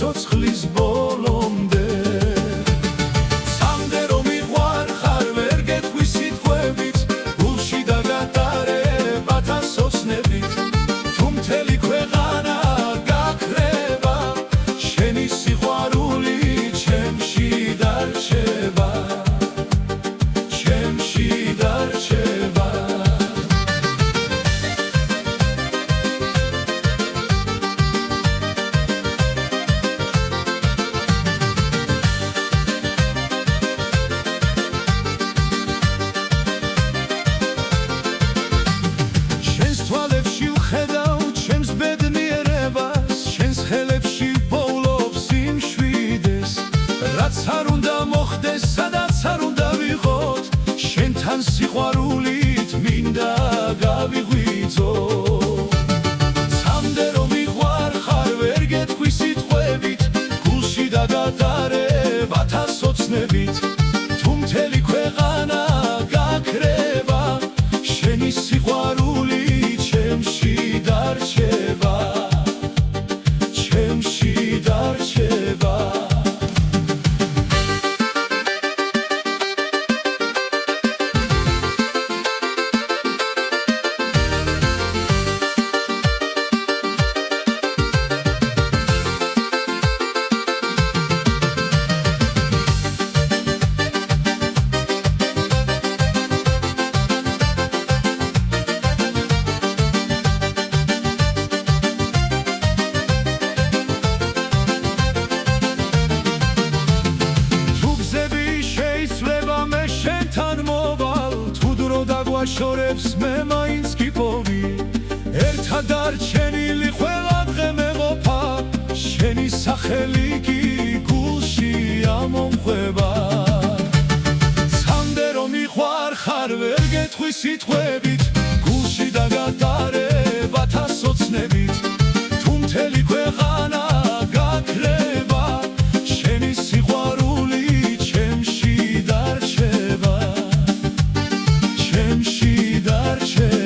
ცოცხლის ბოლომდე სამდე რომ მიყვარ ხარ ვერ გეტყვი სიტყვებით გულში დაგატარებათა სოცნებით თუ მთელი ქვეყანა გაქრება შენი სიყვარული ჩემში დარჩება ჩემში დარჩება რაც არ უნდა მოხდეს, სადაც არ უნდა ვიყოთ, შენთან სიყვარულით მინდა გავიღვიძო. სამდე რომ მიყვარ ხარ ვერ გეტყვი სიტყვებით, გულში დაგატარებათა სოცნებით, თუ მთელი ქვეყანა გაქრება, შენი სიყვარული ჩემში დარჩება, ჩემში დარჩება. შორებს მე მაინც გიპოვი ერთად დარჩენილი ყველა დღე მეყოფა შენი სახელი კი გულში ამომყვება სამდე რომ მიყვარ ხარ ვერ გეტყვი სიტყვებით გულში დაგატარებათა სოცნებით თუ მთელი ქვეყანა გაქრება შენი სიყვარული ჩემში დარჩება ჩემში დარჩება